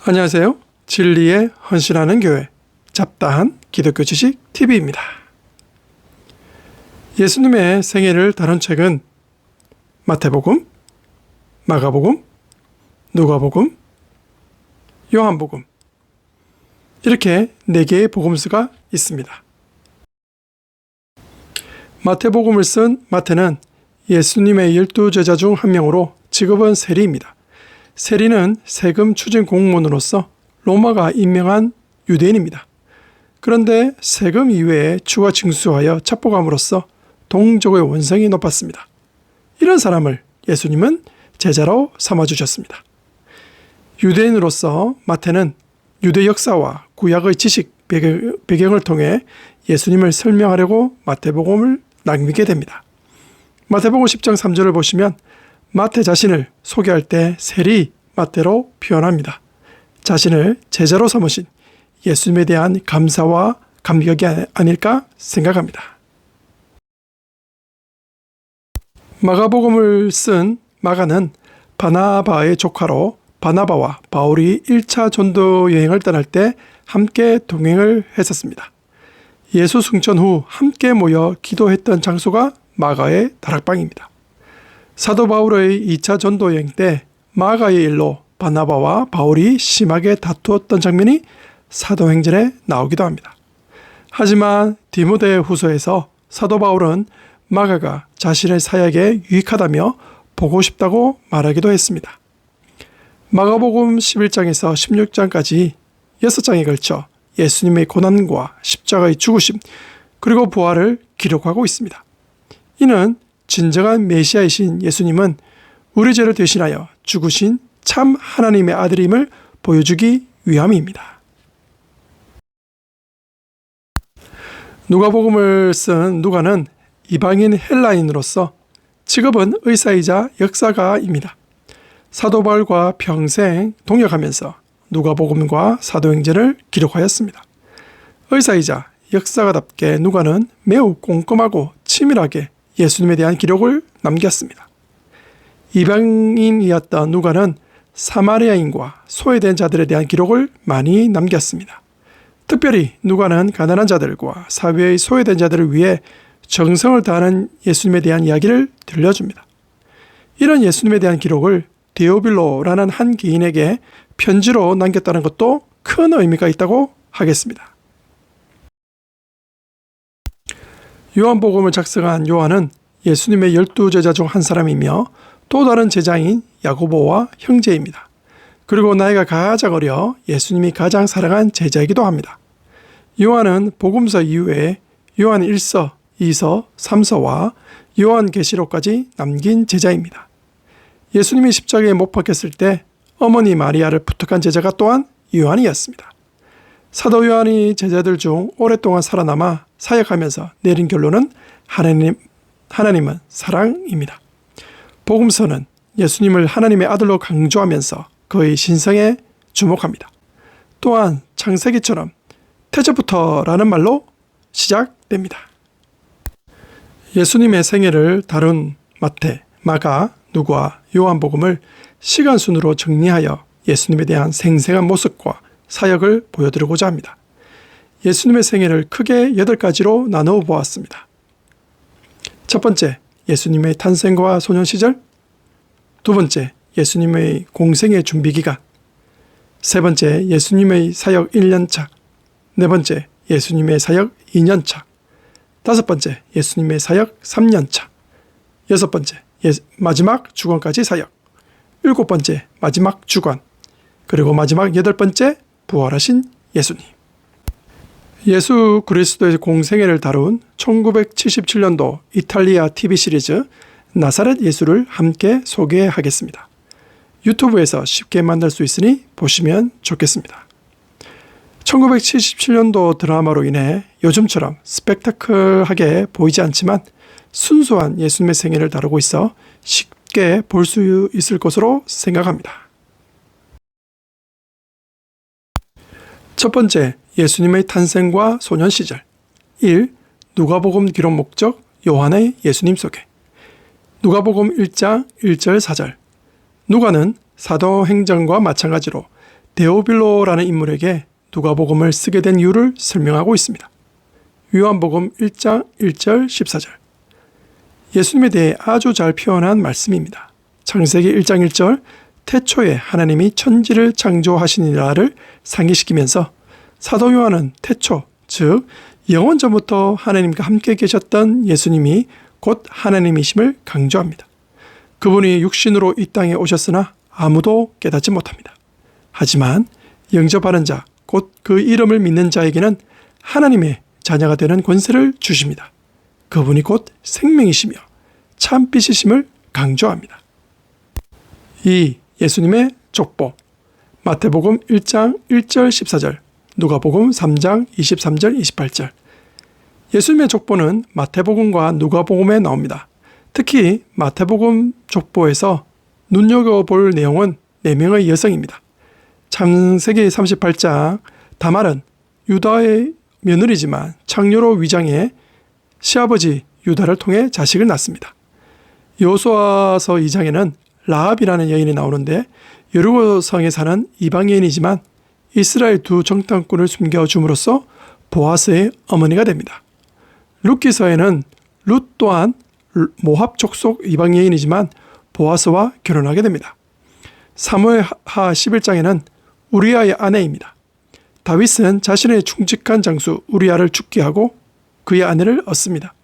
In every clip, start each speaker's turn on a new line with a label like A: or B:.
A: 안녕하세요. 진리에 헌신하는 교회 잡다한 기독교 지식 TV입니다. 예수님의 생애를 다룬 책은 마태복음, 마가복음, 누가복음, 요한복음 이렇게 4개의 복음서가 있습니다. 마태복음을 쓴 마태는 예수님의 12제자 중 한 명으로 직업은 세리입니다. 세리는 세금 추징 공무원으로서 로마가 임명한 유대인입니다. 그런데 세금 이외에 추가 징수하여 첩보감으로써 동족의 원성이 높았습니다. 이런 사람을 예수님은 제자로 삼아주셨습니다. 유대인으로서 마태는 유대 역사와 구약의 지식 배경을 통해 예수님을 설명하려고 마태복음을 남기게 됩니다. 마태복음 10장 3절을 보시면 마태 자신을 소개할 때 세리 마태로 표현합니다. 자신을 제자로 삼으신 예수님에 대한 감사와 감격이 아닐까 생각합니다. 마가복음을 쓴 마가는 바나바의 조카로 바나바와 바울이 1차 전도 여행을 떠날 때 함께 동행을 했었습니다. 예수 승천 후 함께 모여 기도했던 장소가 마가의 다락방입니다. 사도 바울의 2차 전도 여행 때 마가의 일로 바나바와 바울이 심하게 다투었던 장면이 사도행전에 나오기도 합니다. 하지만 디모데 후서에서 사도 바울은 마가가 자신의 사역에 유익하다며 보고 싶다고 말하기도 했습니다. 마가복음 11장에서 16장까지 6장에 걸쳐 예수님의 고난과 십자가의 죽으심 그리고 부활을 기록하고 있습니다. 이는 진정한 메시아이신 예수님은 우리 죄를 대신하여 죽으신 참 하나님의 아들임을 보여주기 위함입니다. 누가복음을 쓴 누가는 이방인 헬라인으로서 직업은 의사이자 역사가입니다. 사도 바울과 평생 동역하면서 누가복음과 사도행전을 기록하였습니다. 의사이자 역사가답게 누가는 매우 꼼꼼하고 치밀하게 예수님에 대한 기록을 남겼습니다. 이방인이었던 누가는 사마리아인과 소외된 자들에 대한 기록을 많이 남겼습니다. 특별히 누가는 가난한 자들과 사회의 소외된 자들을 위해 정성을 다하는 예수님에 대한 이야기를 들려줍니다. 이런 예수님에 대한 기록을 데오빌로라는 한 개인에게 편지로 남겼다는 것도 큰 의미가 있다고 하겠습니다. 요한복음을 작성한 요한은 예수님의 12제자 중 한 사람이며 또 다른 제자인 야고보와 형제입니다. 그리고 나이가 가장 어려 예수님이 가장 사랑한 제자이기도 합니다. 요한은 복음서 이후에 요한 1서, 2서, 3서와 요한계시록까지 남긴 제자입니다. 예수님이 십자가에 못 박혔을 때 어머니 마리아를 부탁한 제자가 또한 요한이었습니다. 사도 요한이 제자들 중 오랫동안 살아남아 사역하면서 내린 결론은 하나님은 사랑입니다. 복음서는 예수님을 하나님의 아들로 강조하면서 그의 신성에 주목합니다. 또한 창세기처럼 태초부터라는 말로 시작됩니다. 예수님의 생애를 다룬 마태, 마가, 누가, 요한복음을 시간 순으로 정리하여 예수님에 대한 생생한 모습과 사역을 보여드리고자 합니다. 예수님의 생애를 크게 8가지로 나누어 보았습니다. 첫 번째, 예수님의 탄생과 소년 시절. 두 번째, 예수님의 공생의 준비 기간. 세 번째, 예수님의 사역 1년차. 네 번째, 예수님의 사역 2년차. 다섯 번째, 예수님의 사역 3년차. 여섯 번째, 마지막 주권까지 사역. 일곱 번째, 마지막 주권. 그리고 마지막 8번째, 부활하신 예수님. 예수 그리스도의 공생애를 다룬 1977년도 이탈리아 TV 시리즈 나사렛 예수를 함께 소개하겠습니다. 유튜브에서 쉽게 만날 수 있으니 보시면 좋겠습니다. 1977년도 드라마로 인해 요즘처럼 스펙타클하게 보이지 않지만 순수한 예수님의 생애를 다루고 있어 쉽게 볼 수 있을 것으로 생각합니다. 첫 번째, 예수님의 탄생과 소년 시절. 1. 누가복음 기록 목적 요한의 예수님 소개. 누가복음 1장 1절 4절. 누가는 사도행전과 마찬가지로 데오빌로라는 인물에게 누가복음을 쓰게 된 이유를 설명하고 있습니다. 요한복음 1장 1절 14절. 예수님에 대해 아주 잘 표현한 말씀입니다. 창세기 1장 1절 태초에 하나님이 천지를 창조하시니라를 상기시키면서 사도 요한은 태초, 즉 영원 전부터 하나님과 함께 계셨던 예수님이 곧 하나님이심을 강조합니다. 그분이 육신으로 이 땅에 오셨으나 아무도 깨닫지 못합니다. 하지만 영접하는 자, 곧 그 이름을 믿는 자에게는 하나님의 자녀가 되는 권세를 주십니다. 그분이 곧 생명이시며 참빛이심을 강조합니다. 2. 예수님의 족보. 마태복음 1장 1절 14절, 누가복음 3장 23절 28절. 예수님의 족보는 마태복음과 누가복음에 나옵니다. 특히 마태복음 족보에서 눈여겨볼 내용은 4명의 여성입니다. 창세기 38장 다말은 유다의 며느리지만 창녀로 위장해 시아버지 유다를 통해 자식을 낳습니다. 여호수아서 2장에는 라합이라는 여인이 나오는데 여리고성에 사는 이방 여인이지만 이스라엘 두 정탐꾼을 숨겨줌으로써 보아스의 어머니가 됩니다. 룻기서에는 룻 또한 모압 족속 이방 여인이지만 보아스와 결혼하게 됩니다. 사무엘하 11장에는 우리아의 아내입니다. 다윗은 자신의 충직한 장수 우리아를 죽게 하고 그의 아내를 얻습니다.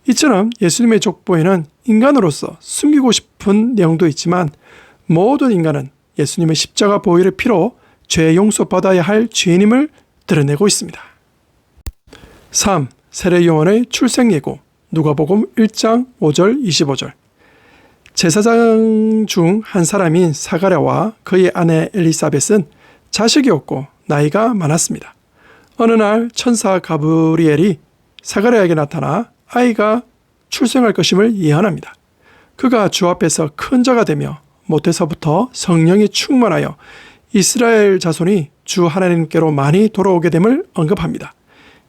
A: 이처럼 예수님의 족보에는 인간으로서 숨기고 싶은 내용도 있지만 모든 인간은 예수님의 십자가 보혈의 피로 죄 용서받아야 할 죄인임을 드러내고 있습니다. 3. 세례요한의 출생 예고. 누가복음 1장 5절 25절. 제사장 중 한 사람인 사가랴와 그의 아내 엘리사벳은 자식이 없고 나이가 많았습니다. 어느 날 천사 가브리엘이 사가랴에게 나타나 아이가 출생할 것임을 예언합니다. 그가 주 앞에서 큰 자가 되며 모태서부터 성령이 충만하여 이스라엘 자손이 주 하나님께로 많이 돌아오게 됨을 언급합니다.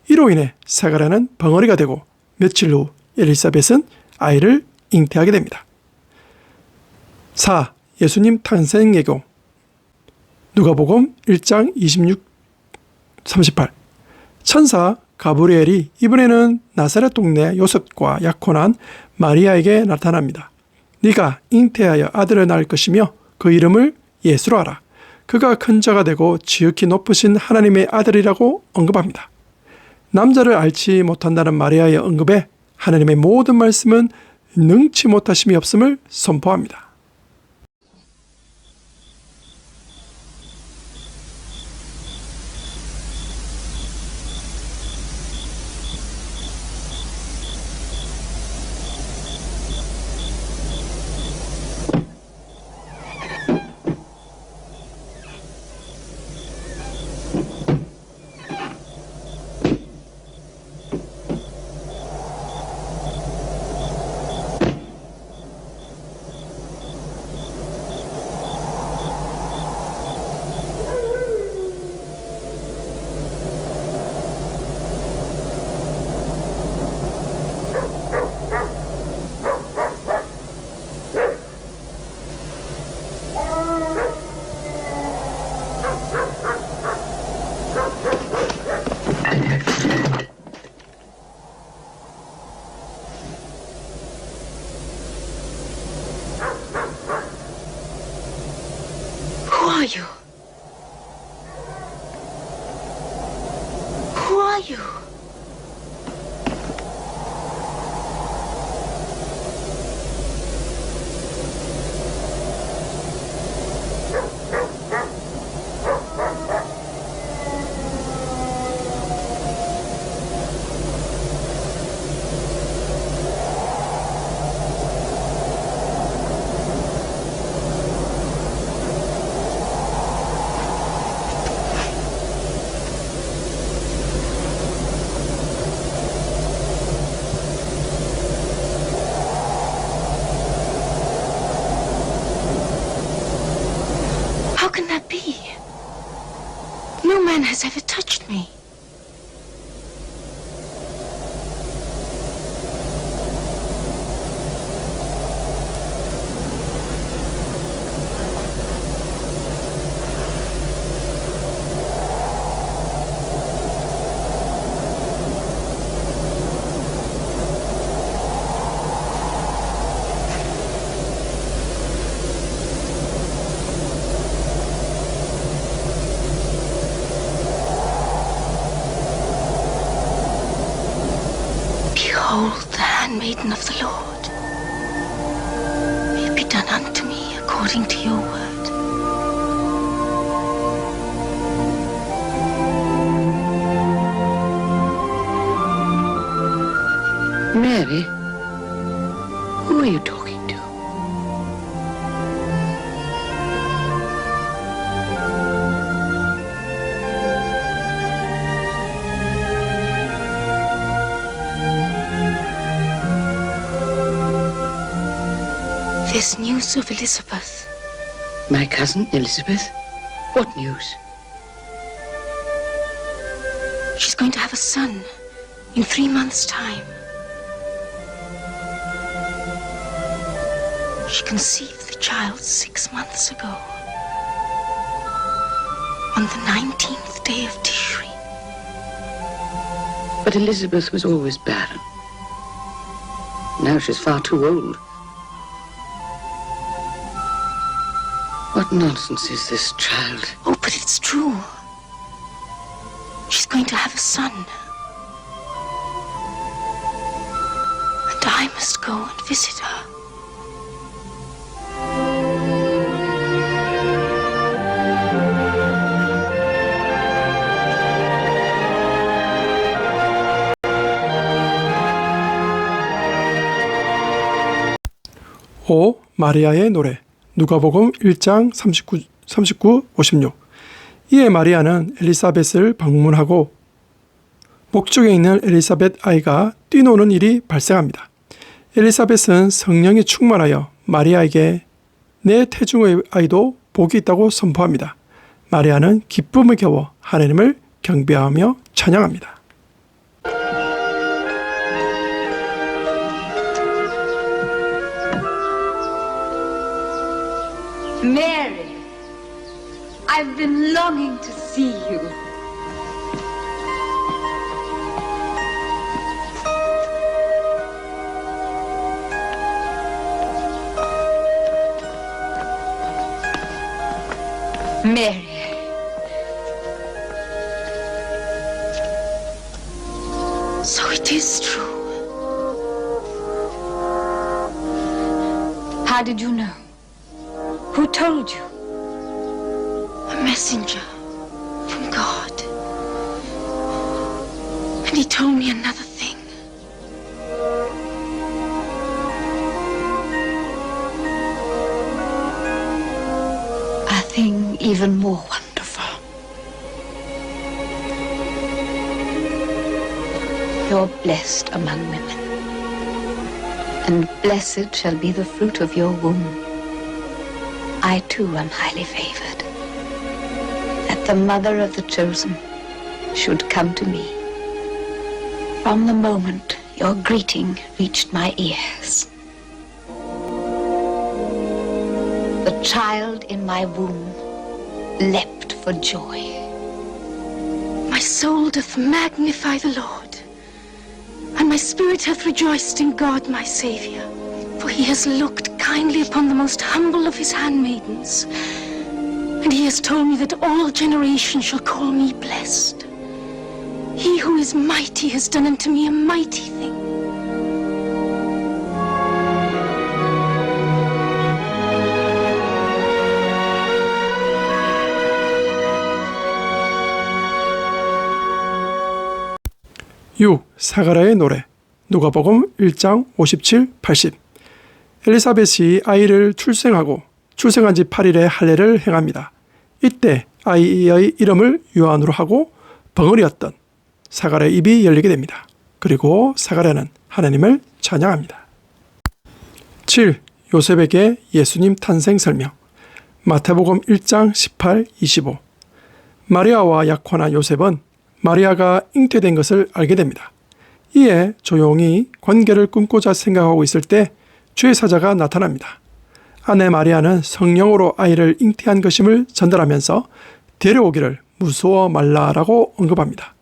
A: 이로 인해 사가랴는 벙어리가 되고 며칠 후 엘리사벳은 아이를 잉태하게 됩니다. 4. 예수님 탄생 예고. 누가복음 1장 26, 38. 천사 가브리엘이 이번에는 나사렛 동네 요셉과 약혼한 마리아에게 나타납니다. 네가 잉태하여 아들을 낳을 것이며 그 이름을 예수로 하라. 그가 큰 자가 되고 지극히 높으신 하나님의 아들이라고 언급합니다. 남자를 앓지 못한다는 마리아의 언급에 하나님의 모든 말씀은 능치 못하심이 없음을 선포합니다.
B: are you? Who are you? How can that be? No man has ever touched me. handmaiden of the Lord. May it be done unto me according to your word.
C: Mary, who are you talking to?
B: There's news of Elizabeth.
C: My cousin Elizabeth? What news?
B: She's going to have a son in 3 months' time. She conceived the child 6 months ago, on the 19th day of Tishri.
C: But Elizabeth was always barren. Now she's far too old. What nonsense is this, child?
B: Oh, but it's true. She's going to have a son. And I must go and visit her.
A: 오 마리아의 노래 누가복음 1장 39, 56 이에 마리아는 엘리사벳을 방문하고 목쪽에 있는 엘리사벳 아이가 뛰노는 일이 발생합니다. 엘리사벳은 성령이 충만하여 마리아에게 내 태중의 아이도 복이 있다고 선포합니다. 마리아는 기쁨을 겨워 하나님을 경배하며 찬양합니다.
D: Mary, I've been longing to see you. Mary.
B: So it is true.
D: How did you know? Who told you?
B: A messenger from God. And he told me another thing.
D: A thing even more wonderful. You're blessed among women, and blessed shall be the fruit of your womb. I too am highly favored, that the mother of the chosen should come to me. From the moment your greeting reached my ears, the child in my womb leapt for joy.
B: My soul doth magnify the Lord, and my spirit hath rejoiced in God my Saviour. For he has looked kindly upon the most humble of his handmaidens, and he has told me that all generations shall call me blessed. He who is mighty has done unto me a mighty thing.
A: 사가랴의 노래 누가복음 1장 57, 80 엘리사벳이 아이를 출생한 지 8일에 할례를 행합니다. 이때 아이의 이름을 요한으로 하고 벙어리였던 사가랴의 입이 열리게 됩니다. 그리고 사가랴는 하나님을 찬양합니다. 7. 요셉에게 예수님 탄생 설명 마태복음 1장 18, 25 마리아와 약혼한 요셉은 마리아가 잉태된 것을 알게 됩니다. 이에 조용히 관계를 끊고자 생각하고 있을 때 주의 사자가 나타납니다. 아내 마리아는 성령으로 아이를 잉태한 것임을 전달하면서 데려오기를 무서워 말라라고 언급합니다.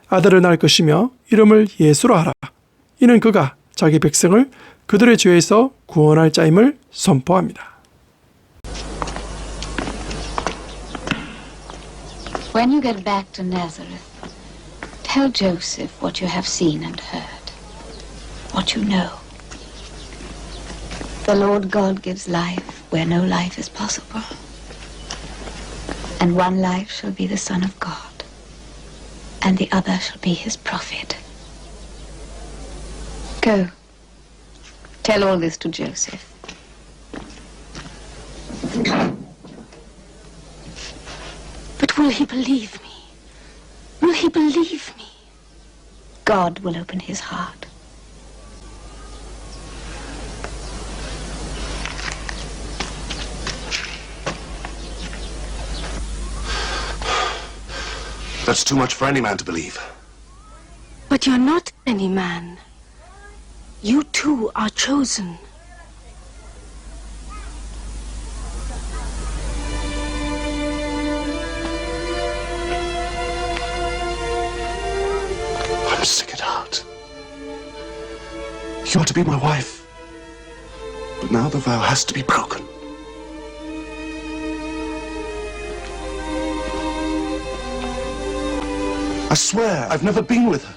A: 아들을 낳을 것이며 이름을 예수로 하라. 이는 그가 자기 백성을 그들의 죄에서 구원할 자임을 선포합니다.
D: When you get back to Nazareth, tell Joseph what you have seen and heard, what you know. The Lord God gives life where no life is possible. And one life shall be the Son of God, and the other shall be his prophet. Go. Tell all this to Joseph.
B: But will he believe me? Will he believe me?
D: God will open his heart.
E: That's too much for any man to believe.
B: But you're not any man. You too are chosen.
E: I'm sick at heart. You are to be my wife. But now the vow has to be broken. I swear, I've never been with her.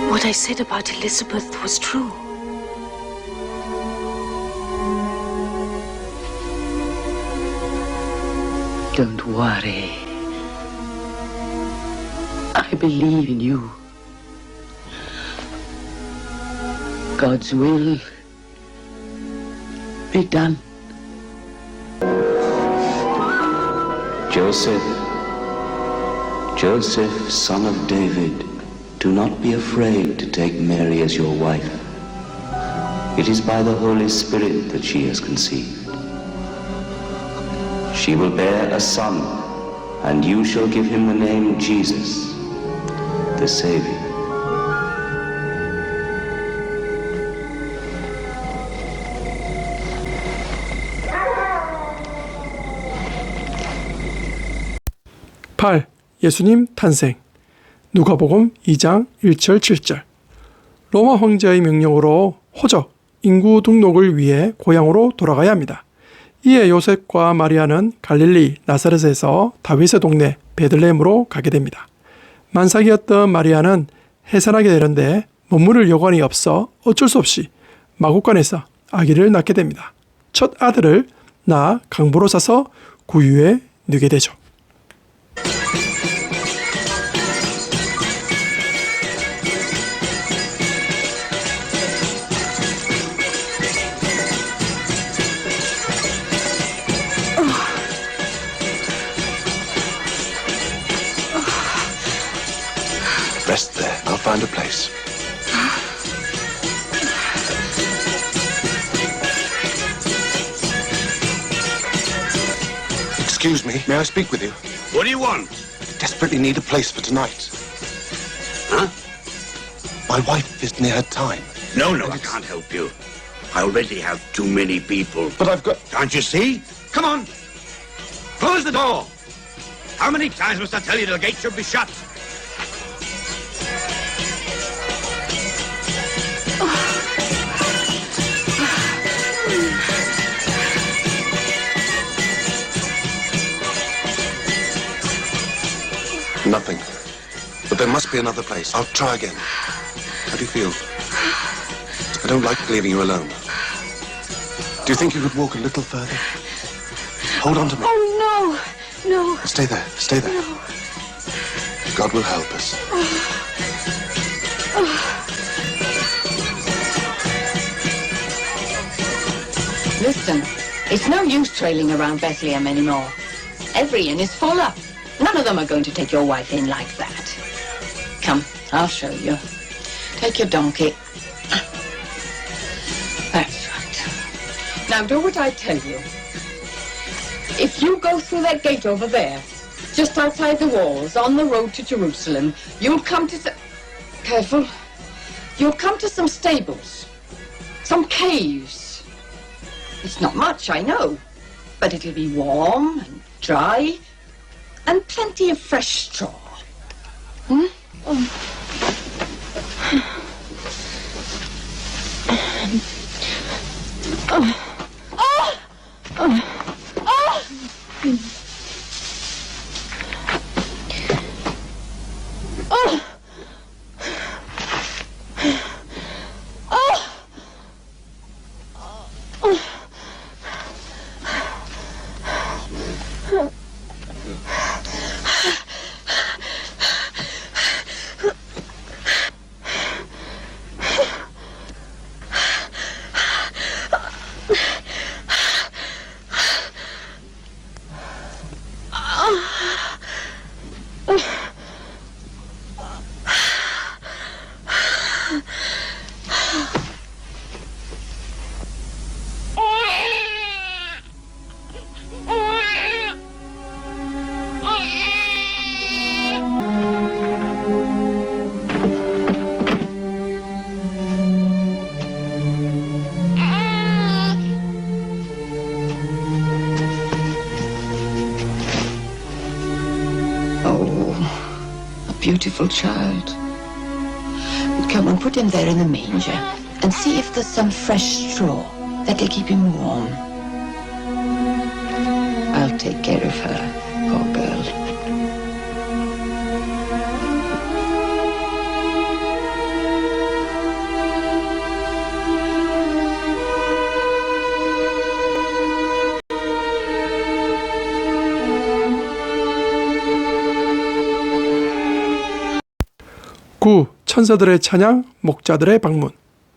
B: What I said about Elizabeth was true.
C: Don't worry. I believe in you. God's will be done.
F: Joseph, Joseph, son of David, do not be afraid to take Mary as your wife. It is by the Holy Spirit that she has conceived. She will bear a son, and you shall give him the name Jesus, the Savior.
A: (8) 예수님 탄생. 누가복음 2장 1절 7절. 로마 황제의 명령으로 호적, 인구 등록을 위해 고향으로 돌아가야 합니다. 이에 요셉과 마리아는 갈릴리 나사렛에서 다윗의 동네 베들레헴으로 가게 됩니다. 만삭이었던 마리아는 해산하게 되는데 머무를 여관이 없어 어쩔 수 없이 마국간에서 아기를 낳게 됩니다. 첫 아들을 낳아 강보로 사서 구유에 누게 되죠.
E: Rest there. I'll find a place. Excuse me, may I speak with you?
G: What do you want?
E: I desperately need a place for tonight.
G: Huh?
E: My wife is near her time.
G: No, I can't help you. I already have too many people.
E: But I've got...
G: Can't you see? Come on. Close the door. How many times must I tell you the gate should be shut?
E: Nothing. But there must be another place. I'll try again. How do you feel? I don't like leaving you alone. Do you think you could walk a little further? Hold on to me.
B: Oh, no, no.
E: Stay there. Stay there.
B: No.
E: God will help us.
H: Listen, it's no use trailing around Bethlehem anymore. Every inn is full up. None of them are going to take your wife in like that. Come, I'll show you. Take your donkey. That's right. Now do what I tell you. If you go through that gate over there, just outside the walls, on the road to Jerusalem, you'll come to Careful. You'll come to some stables. Some caves. It's not much, I know. but it'll be warm and dry and plenty of fresh straw. Hmm? Beautiful child. Come and put him there in the manger and see if there's some fresh straw that'll keep him warm. I'll take care of her, poor girl.
A: 구 천사들의 찬양, 목자들의 방문.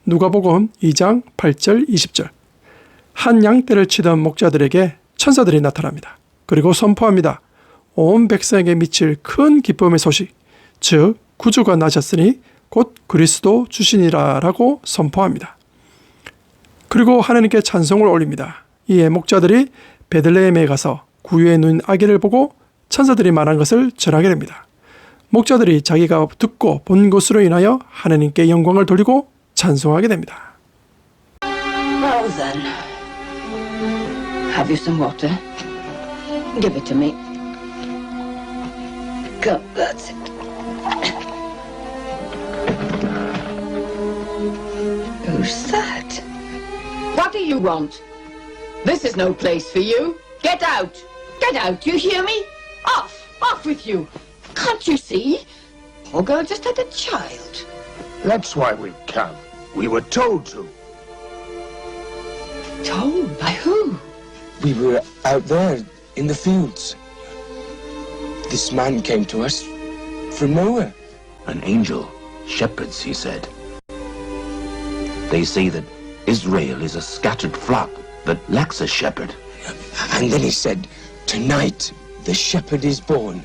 A: 누가복음 2장 8절 20절. 한 양떼를 치던 목자들에게 천사들이 나타납니다. 그리고 선포합니다. 온 백성에게 미칠 큰 기쁨의 소식, 즉 구주가 나셨으니 곧 그리스도 주시니라 라고 선포합니다. 그리고 하나님께 찬송을 올립니다. 이에 목자들이 베들레헴에 가서 구유에 누인 아기를 보고 천사들이 말한 것을 전하게 됩니다. 목자들이 자기가 듣고 본 것으로 인하여 하나님께 영광을 돌리고 찬송하게 됩니다.
H: Well then, have you some water? Give it to me. Go, that's it. Who's that? What do you want? This is no place for you. Get out! Get out, you hear me? Off! Off with you! Can't you see? Poor girl just had a child.
I: That's why we've come. We were told to.
H: Told? By who?
J: We were out there in the fields. This man came to us from nowhere.
F: An angel, shepherds, he said. They say that Israel is a scattered flock that lacks a shepherd.
J: And then he said, tonight the shepherd is born.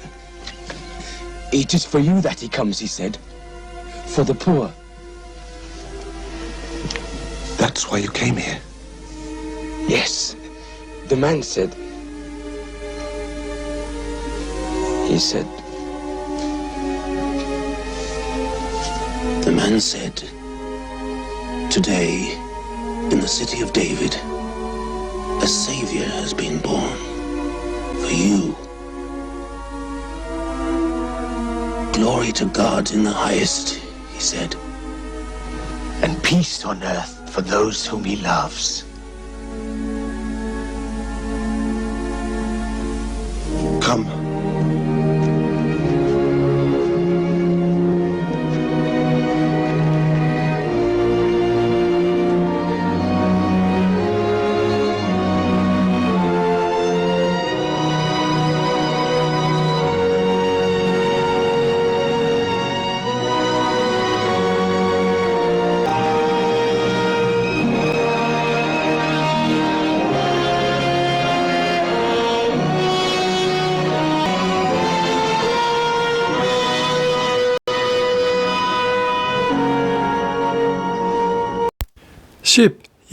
J: It is for you that he comes, he said. For the poor.
E: That's why you came here.
J: Yes. The man said. He said.
F: The man said, today, in the city of David, a Savior has been born for you. Glory to God in the highest, he said.
I: And peace on earth for those whom he loves.
E: Come.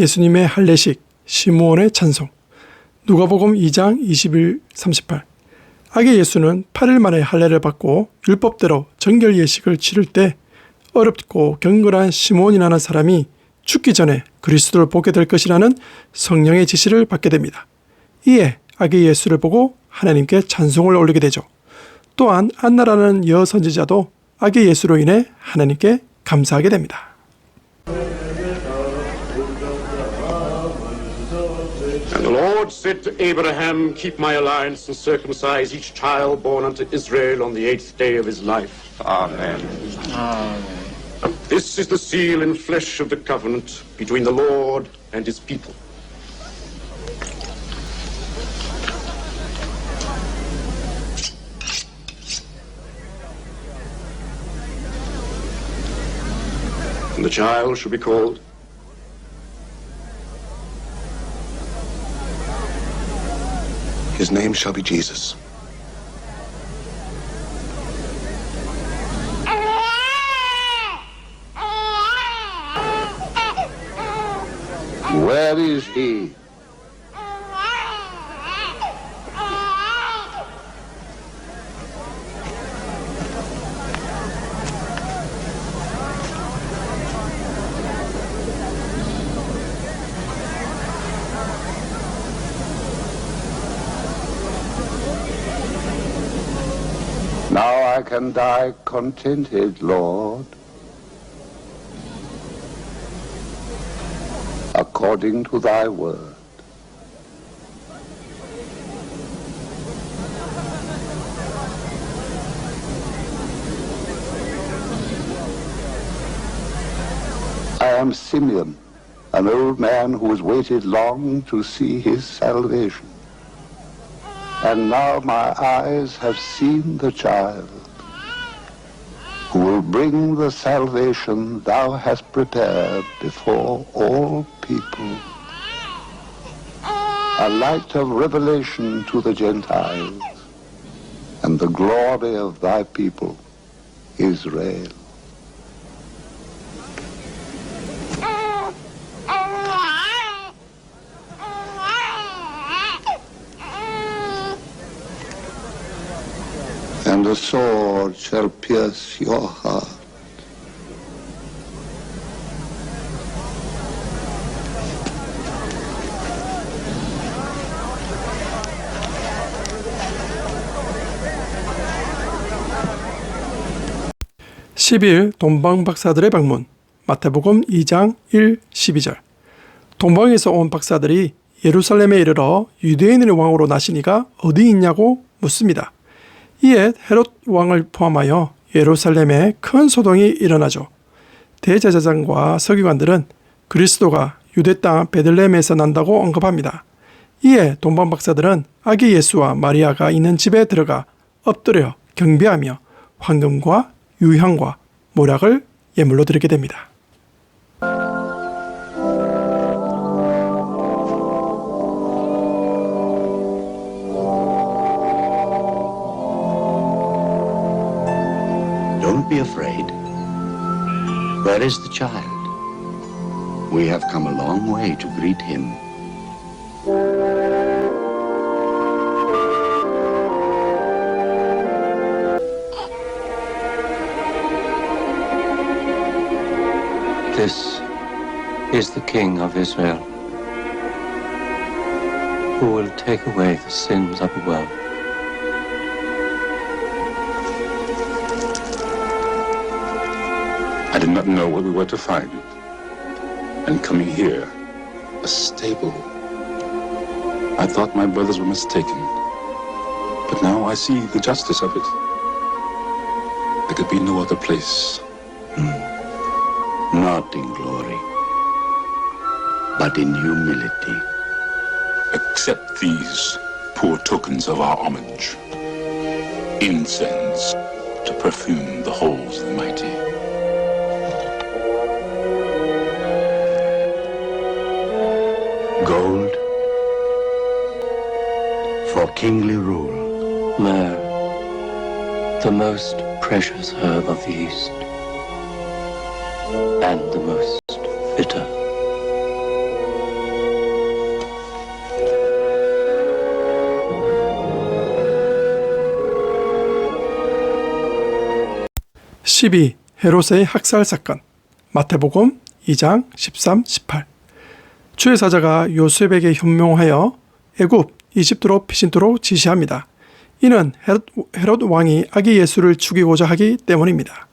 A: 예수님의 할례식, 시므온의 찬송. 누가복음 2장 21, 38. 아기 예수는 8일 만에 할례를 받고 율법대로 정결 예식을 치를 때 어렵고 경건한 시므온이라는 사람이 죽기 전에 그리스도를 보게 될 것이라는 성령의 지시를 받게 됩니다. 이에 아기 예수를 보고 하나님께 찬송을 올리게 되죠. 또한 안나라는 여선지자도 아기 예수로 인해 하나님께 감사하게 됩니다.
K: And the Lord said to Abraham, Keep my alliance and circumcise each child born unto Israel on the 8th day of his life. Amen. This is the seal and flesh of the covenant between the Lord and his people. And the child shall be called
E: His name shall be Jesus.
I: Where is he? Now I can die contented, Lord, according to thy word. I am Simeon, an old man who has waited long to see his salvation. And now my eyes have seen the child who will bring the salvation thou hast prepared before all people, a light of revelation to the Gentiles and the glory of thy people, Israel. And the sword shall pierce your heart.
A: (10일) 동방 박사들의 방문. 마태복음 2장 1, 12절. 동방에서 온 박사들이 예루살렘에 이르러 유대인의 왕으로 나시니가 어디 있냐고 묻습니다. 이에 헤롯 왕을 포함하여 예루살렘에 큰 소동이 일어나죠. 대제사장과 서기관들은 그리스도가 유대 땅 베들레헴에서 난다고 언급합니다. 이에 동방 박사들은 아기 예수와 마리아가 있는 집에 들어가 엎드려 경배하며 황금과 유향과 모략을 예물로 드리게 됩니다.
F: Don't be afraid. Where is the child? We have come a long way to greet him.
L: This is the King of Israel, who will take away the sins of the world.
K: I did not know what we were to find. And coming here, a stable. I thought my brothers were mistaken. But now I see the justice of it. There could be no other place.
F: Not in glory, but in humility.
K: Accept these poor tokens of our homage. Incense to perfume the halls of the mighty.
F: Gold for kingly rule.
L: Myrrh, the most precious herb of the East, and the most bitter.
A: (12) 헤롯의 학살 사건. 마태복음 2장 13, 18. 주의 사자가 요셉에게 현명하여 애굽 이집트로 피신토록 지시합니다. 이는 헤롯 왕이 아기 예수를 죽이고자 하기 때문입니다.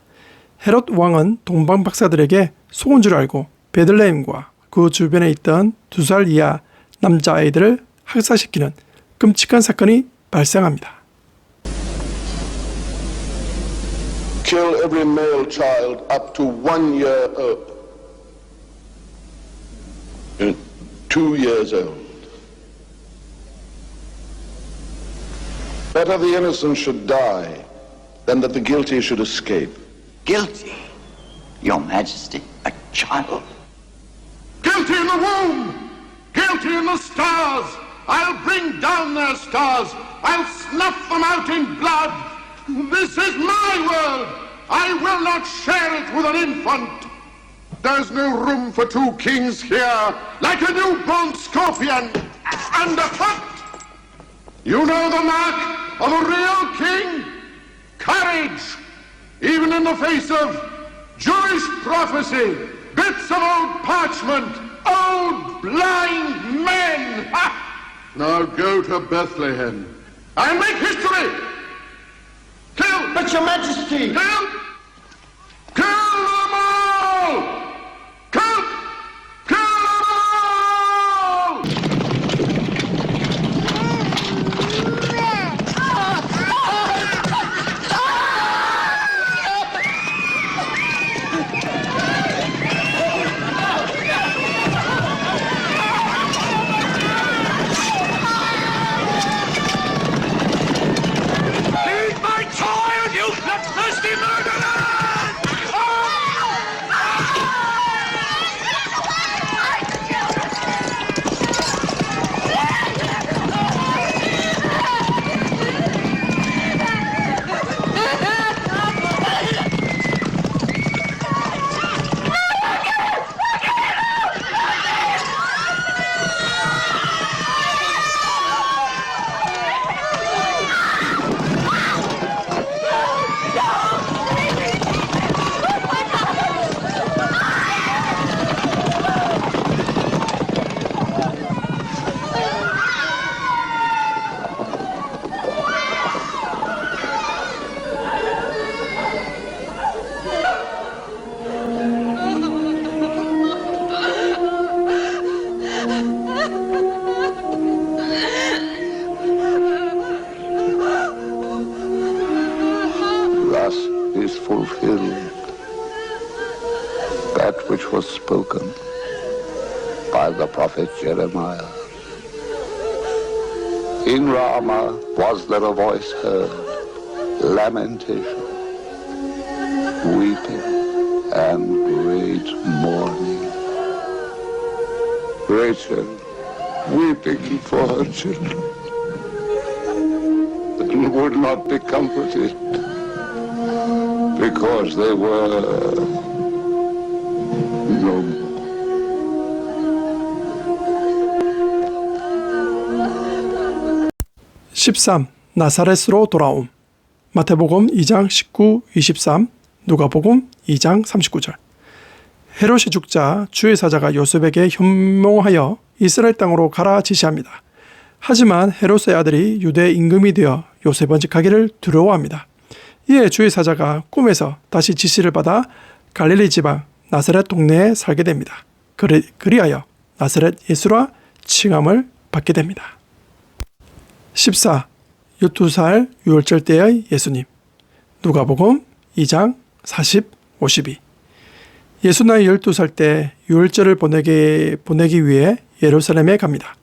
A: 헤롯 왕은 동방 박사들에게 속은 줄 알고 베들레헴과 그 주변에 있던 2살 이하 남자아이들을 학살시키는 끔찍한 사건이 발생합니다.
I: Kill every male child up to 1 year old. 2 years old. Better the innocent should die than that the guilty should escape.
M: Guilty? Your Majesty, a child?
I: Guilty in the womb! Guilty in the stars! I'll bring down their stars! I'll snuff them out in blood! This is my world! I will not share it with an infant! There's no room for 2 kings here, like a newborn scorpion underfoot! You know the mark of a real king? Courage! Even in the face of Jewish prophecy, bits of old parchment, old blind men! Ha! Now go to Bethlehem and make history! Kill!
M: But Your Majesty!
I: Kill! Kill them all! Kill! Kill them all!
G: Leave my child, you bloodthirsty murderers!
I: 'Thus is fulfilled that which was spoken by the prophet Jeremiah. In Ramah was there a voice heard, lamentation, weeping, and great mourning. Rachel weeping for her children, and would not be comforted because they were no more.
A: 나사렛으로 돌아옴. 마태복음 2장 19, 23, 누가복음 2장 39절. 헤롯이 죽자 주의 사자가 요셉에게 현몽하여 이스라엘 땅으로 가라 지시합니다. 하지만 헤롯의 아들이 유대 임금이 되어 요셉은 가기를 두려워합니다. 이에 주의 사자가 꿈에서 다시 지시를 받아 갈릴리 지방 나사렛 동네에 살게 됩니다. 그리하여 나사렛 예수라 칭함을 받게 됩니다. 14. 12살 유월절 때의 예수님. 누가복음 2장 40, 52. 예수 나이 12살 때 유월절을 보내기 위해 예루살렘에 갑니다.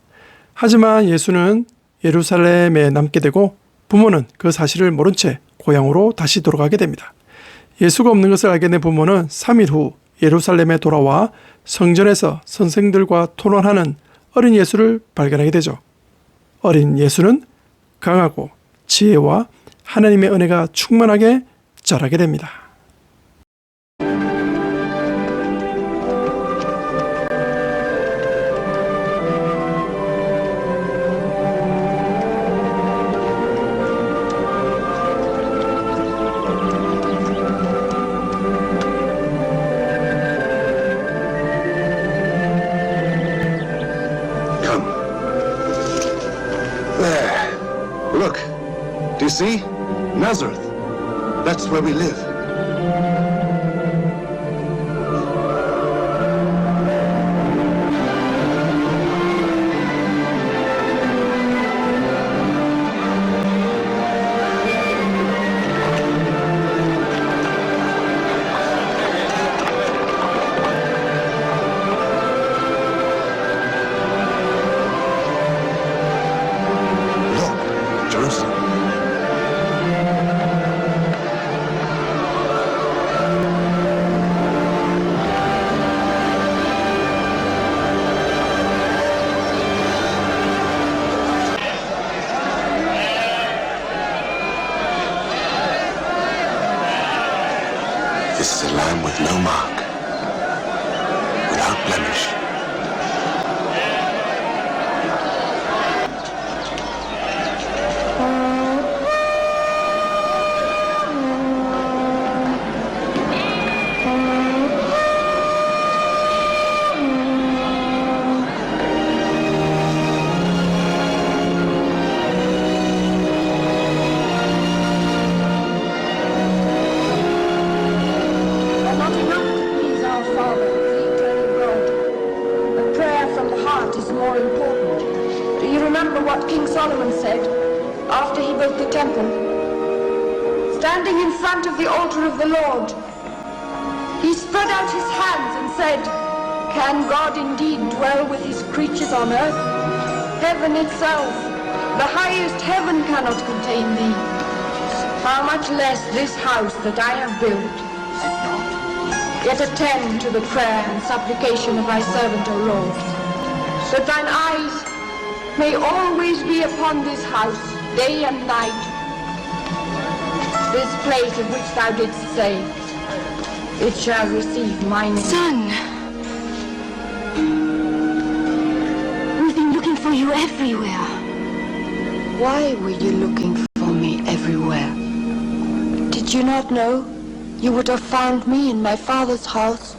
A: 하지만 예수는 예루살렘에 남게 되고 부모는 그 사실을 모른 채 고향으로 다시 돌아가게 됩니다. 예수가 없는 것을 알게 된 부모는 3일 후 예루살렘에 돌아와 성전에서 선생들과 토론하는 어린 예수를 발견하게 되죠. 어린 예수는 강하고 지혜와 하나님의 은혜가 충만하게 자라게 됩니다.
E: see? Nazareth. That's where we live. Look, Jerusalem. This is a lamb with no mark, without blemish.
N: But not enough to please our Father, the eternal God. A prayer from the heart is more important. Do you remember what King Solomon said after he built the temple? Standing in front of the altar of the Lord, he spread out his hands and said, "Can God indeed dwell with his creatures on earth? Heaven itself, the highest heaven cannot contain thee. How much less this house that I have built? Yet attend to the prayer and supplication of thy servant, O Lord, that thine eyes may always be upon this house, day and night, this place of which thou didst say, it shall receive my name."
B: Son! We've been looking for you everywhere.
N: Why were you looking for me everywhere? Did you not know you would have found me in my father's house?